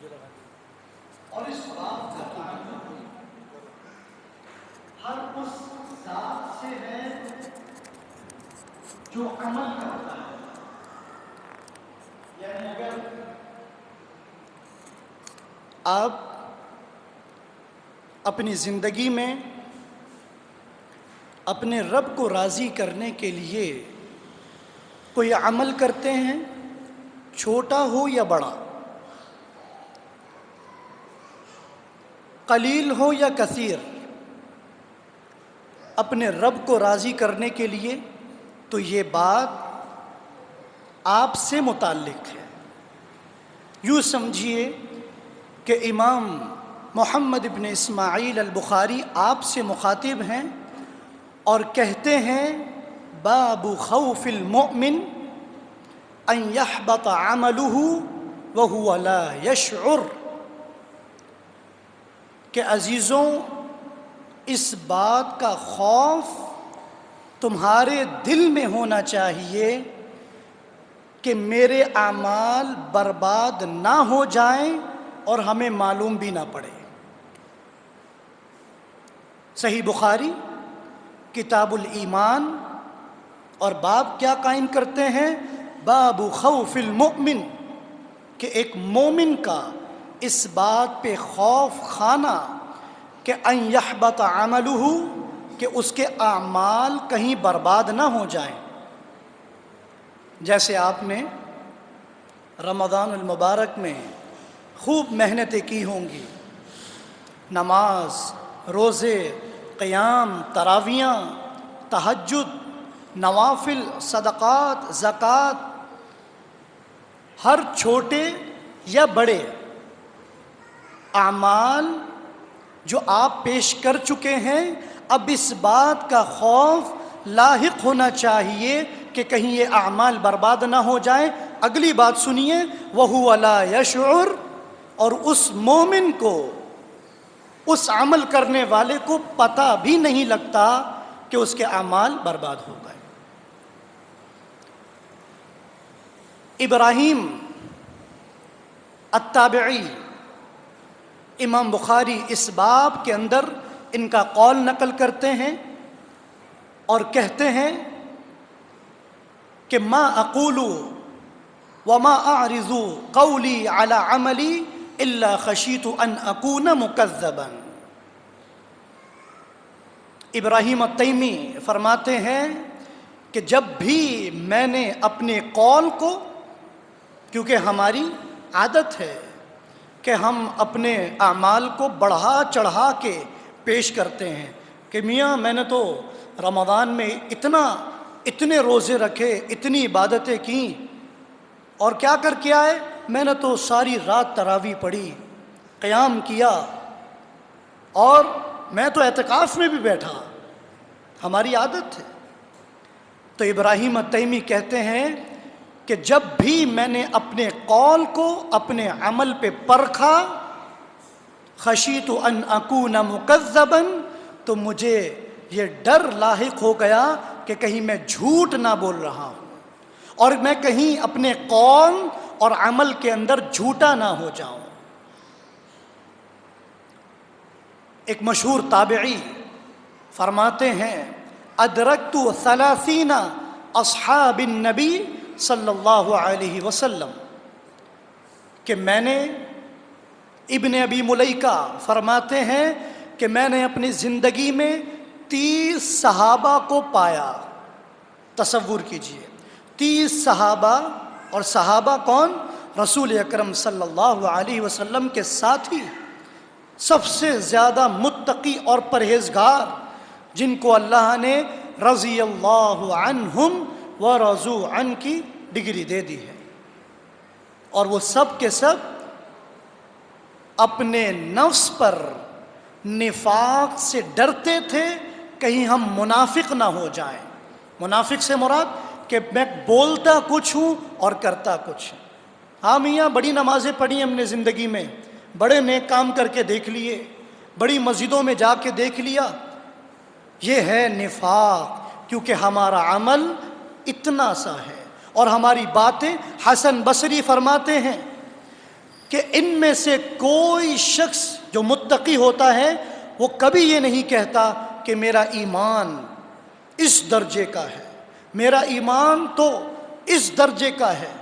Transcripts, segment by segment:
اور اس بات کا تعلق ہر اس ذات سے ہے جو عمل کرتا ہے. یعنی اگر آپ اپنی زندگی میں اپنے رب کو راضی کرنے کے لیے کوئی عمل کرتے ہیں، چھوٹا ہو یا بڑا، قلیل ہو یا کثیر، اپنے رب کو راضی کرنے کے لیے، تو یہ بات آپ سے متعلق ہے. یوں سمجھیے کہ امام محمد بن اسماعیل البخاری آپ سے مخاطب ہیں اور کہتے ہیں باب خوف المؤمن ان يحبط عمله وهو لا يشعر، کہ عزیزوں اس بات کا خوف تمہارے دل میں ہونا چاہیے کہ میرے اعمال برباد نہ ہو جائیں اور ہمیں معلوم بھی نہ پڑے. صحیح بخاری کتاب الایمان، اور باب کیا قائم کرتے ہیں؟ باب خوف المؤمن، کہ ایک مومن کا اس بات پہ خوف خانہ کہ ان یحبط عملہ، کہ اس کے اعمال کہیں برباد نہ ہو جائیں. جیسے آپ نے رمضان المبارک میں خوب محنتیں کی ہوں گی، نماز، روزے، قیام، تراویاں، تہجد، نوافل، صدقات، زکوٰۃ، ہر چھوٹے یا بڑے اعمال جو آپ پیش کر چکے ہیں، اب اس بات کا خوف لاحق ہونا چاہیے کہ کہیں یہ اعمال برباد نہ ہو جائیں. اگلی بات سنیے، وَهُوَ لَا يَشْعُرُ، اور اس مومن کو، اس عمل کرنے والے کو پتہ بھی نہیں لگتا کہ اس کے اعمال برباد ہو گئے. ابراہیم التابعی، امام بخاری اس باب کے اندر ان کا قول نقل کرتے ہیں اور کہتے ہیں کہ ما اقول وما اعرض قولی علی عملی الا خشیت ان اکون مکذبا. ابراہیم التیمی فرماتے ہیں کہ جب بھی میں نے اپنے قول کو، کیونکہ ہماری عادت ہے کہ ہم اپنے اعمال کو بڑھا چڑھا کے پیش کرتے ہیں کہ میاں میں نے تو رمضان میں اتنے روزے رکھے، اتنی عبادتیں کیں، اور کیا کر کے آئے؟ میں نے تو ساری رات تراویح پڑھی، قیام کیا، اور میں تو اعتکاف میں بھی بیٹھا. ہماری عادت ہے. تو ابراہیم التیمی کہتے ہیں کہ جب بھی میں نے اپنے قول کو اپنے عمل پہ پرکھا، خشیت ان اکون مکذبا، تو مجھے یہ ڈر لاحق ہو گیا کہ کہیں میں جھوٹ نہ بول رہا ہوں اور میں کہیں اپنے قول اور عمل کے اندر جھوٹا نہ ہو جاؤں. ایک مشہور تابعی فرماتے ہیں ادرکت 30 اصحاب النبی صلی اللہ علیہ وسلم، کہ میں نے، ابن ابی ملیکہ فرماتے ہیں کہ میں نے اپنی زندگی میں 30 صحابہ کو پایا. تصور کیجئے 30 صحابہ، اور صحابہ کون؟ رسول اکرم صلی اللہ علیہ وسلم کے ساتھی، سب سے زیادہ متقی اور پرہیزگار، جن کو اللہ نے رضی اللہ عنہم ورضوا عنہ کی ڈگری دے دی ہے. اور وہ سب کے سب اپنے نفس پر نفاق سے ڈرتے تھے کہیں ہم منافق نہ ہو جائیں. منافق سے مراد کہ میں بولتا کچھ ہوں اور کرتا کچھ. ہاں میاں بڑی نمازیں پڑھی ہم نے زندگی میں، بڑے نیک کام کر کے دیکھ لیے، بڑی مسجدوں میں جا کے دیکھ لیا. یہ ہے نفاق، کیونکہ ہمارا عمل اتنا سا ہے اور ہماری باتیں. حسن بصری فرماتے ہیں کہ ان میں سے کوئی شخص جو متقی ہوتا ہے وہ کبھی یہ نہیں کہتا کہ میرا ایمان اس درجے کا ہے، میرا ایمان تو اس درجے کا ہے،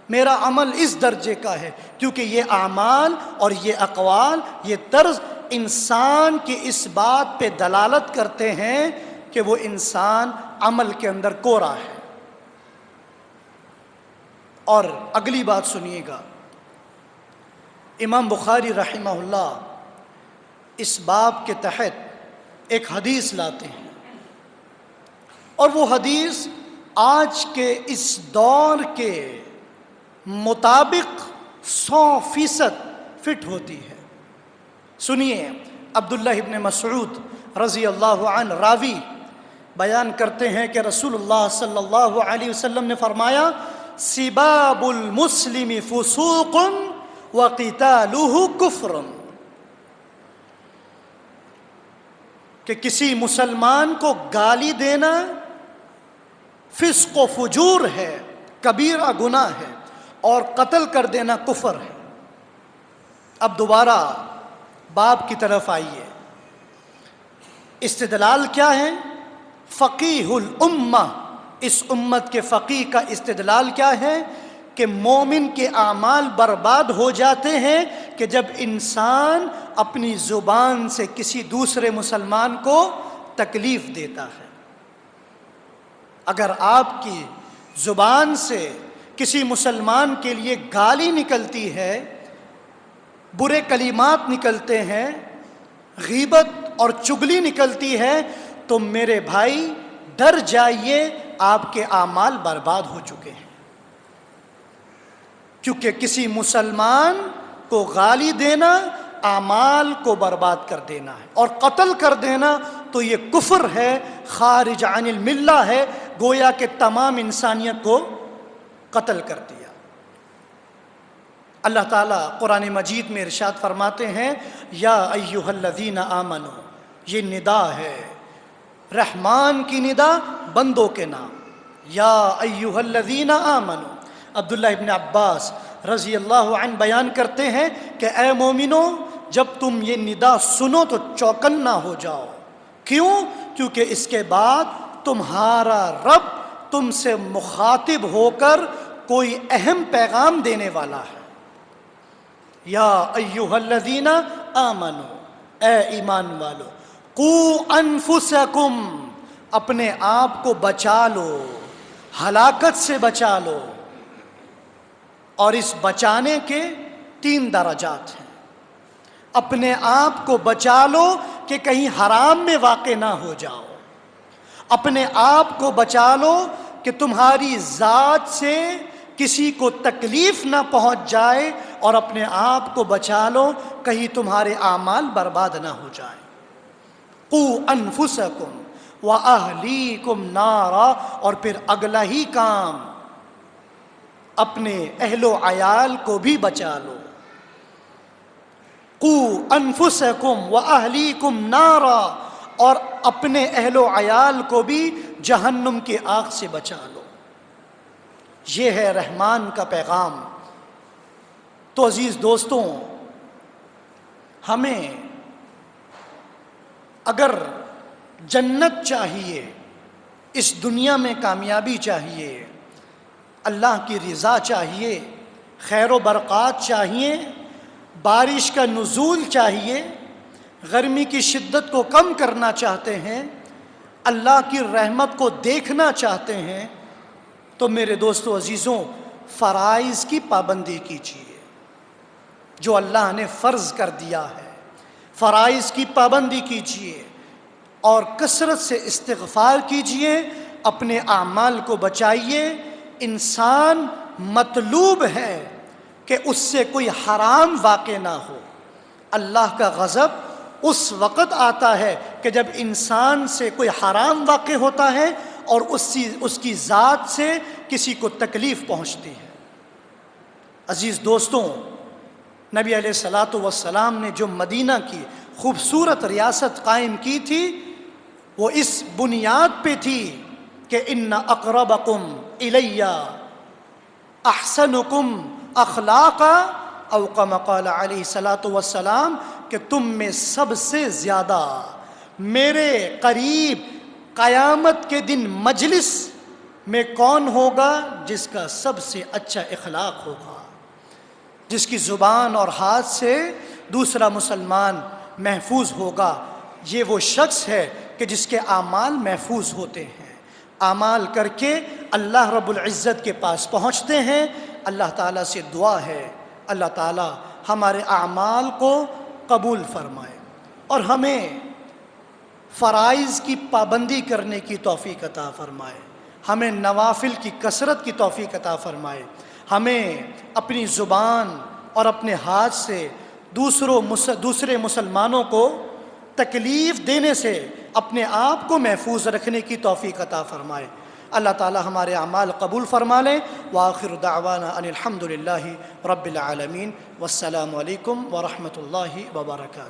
میرا عمل اس درجے کا ہے، کیونکہ یہ اعمال اور یہ اقوال، یہ طرز انسان کی اس بات پہ دلالت کرتے ہیں کہ وہ انسان عمل کے اندر کوڑا ہے۔ اور اگلی بات سنیے گا، امام بخاری رحمہ اللہ اس باب کے تحت ایک حدیث لاتے ہیں، اور وہ حدیث آج کے اس دور کے مطابق 100% فٹ ہوتی ہے۔ سنیے، عبداللہ ابن مسعود رضی اللہ عنہ راوی بیان کرتے ہیں کہ رسول اللہ صلی اللہ علیہ وسلم نے فرمایا، سباب المسلم فسوق وقتالہ کفر، کہ کسی مسلمان کو گالی دینا فسق و فجور ہے، کبیرہ گناہ ہے، اور قتل کر دینا کفر ہے۔ اب دوبارہ باب کی طرف آئیے، استدلال کیا ہے؟ فقیہ الامہ، اس امت کے فقیہ کا استدلال کیا ہے کہ مومن کے اعمال برباد ہو جاتے ہیں کہ جب انسان اپنی زبان سے کسی دوسرے مسلمان کو تکلیف دیتا ہے۔ اگر آپ کی زبان سے کسی مسلمان کے لیے گالی نکلتی ہے، برے کلمات نکلتے ہیں، غیبت اور چغلی نکلتی ہے، تو میرے بھائی ڈر جائیے، آپ کے اعمال برباد ہو چکے ہیں، کیونکہ کسی مسلمان کو گالی دینا اعمال کو برباد کر دینا ہے، اور قتل کر دینا تو یہ کفر ہے، خارج عن الملہ ہے، گویا کہ تمام انسانیت کو قتل کر دیا۔ اللہ تعالیٰ قرآن مجید میں ارشاد فرماتے ہیں، یا ایھا الذین آمنوا، یہ ندا ہے، رحمان کی ندا بندوں کے نام، یا ایھا الذین آمنوا۔ عبداللہ ابن عباس رضی اللہ عنہ بیان کرتے ہیں کہ اے مومنو، جب تم یہ ندا سنو تو چوکنا ہو جاؤ۔ کیوں؟ کیونکہ اس کے بعد تمہارا رب تم سے مخاطب ہو کر کوئی اہم پیغام دینے والا ہے۔ یا ایھا الذین آمنو، اے ایمان والو، قوا انفسکم، اپنے آپ کو بچا لو، ہلاکت سے بچا لو۔ اور اس بچانے کے 3 درجات ہیں۔ اپنے آپ کو بچا لو کہ کہیں حرام میں واقع نہ ہو جاؤ، اپنے آپ کو بچا لو کہ تمہاری ذات سے کسی کو تکلیف نہ پہنچ جائے، اور اپنے آپ کو بچا لو کہیں تمہارے اعمال برباد نہ ہو جائیں۔ قوا انفسکم واہلیکم نارا، اور پھر اگلا ہی کام، اپنے اہل و عیال کو بھی بچا لو۔ قوا انفسکم واہلیکم نارا، اور اپنے اہل و عیال کو بھی جہنم کی آگ سے بچا لو۔ یہ ہے رحمان کا پیغام۔ تو عزیز دوستوں، ہمیں اگر جنت چاہیے، اس دنیا میں کامیابی چاہیے، اللہ کی رضا چاہیے، خیر و برکات چاہیے، بارش کا نزول چاہیے، گرمی کی شدت کو کم کرنا چاہتے ہیں، اللہ کی رحمت کو دیکھنا چاہتے ہیں، تو میرے دوستو عزیزوں، فرائض کی پابندی کیجیے جو اللہ نے فرض کر دیا ہے، فرائض کی پابندی کیجیے، اور کثرت سے استغفار کیجیے، اپنے اعمال کو بچائیے۔ انسان مطلوب ہے کہ اس سے کوئی حرام واقع نہ ہو۔ اللہ کا غضب اس وقت آتا ہے کہ جب انسان سے کوئی حرام واقع ہوتا ہے اور اس کی ذات سے کسی کو تکلیف پہنچتی ہے۔ عزیز دوستوں، نبی علیہ الصلاۃ والسلام نے جو مدینہ کی خوبصورت ریاست قائم کی تھی، وہ اس بنیاد پہ تھی کہ ان اقربکم الی احسنکم اخلاقا او کما قال علیہ الصلاۃ والسلام کہ تم میں سب سے زیادہ میرے قریب قیامت کے دن مجلس میں کون ہوگا؟ جس کا سب سے اچھا اخلاق ہوگا، جس کی زبان اور ہاتھ سے دوسرا مسلمان محفوظ ہوگا۔ یہ وہ شخص ہے کہ جس کے اعمال محفوظ ہوتے ہیں، اعمال کر کے اللہ رب العزت کے پاس پہنچتے ہیں۔ اللہ تعالیٰ سے دعا ہے اللہ تعالیٰ ہمارے اعمال کو قبول فرمائے اور ہمیں فرائض کی پابندی کرنے کی توفیق عطا فرمائے، ہمیں نوافل کی کثرت کی توفیق عطا فرمائے، ہمیں اپنی زبان اور اپنے ہاتھ سے دوسرے مسلمانوں کو تکلیف دینے سے اپنے آپ کو محفوظ رکھنے کی توفیق عطا فرمائے۔ اللہ تعالی ہمارے اعمال قبول فرما لیں۔ وآخر دعوانا ان الحمد للہ رب العالمین، والسلام علیکم ورحمۃ اللہ وبرکاتہ۔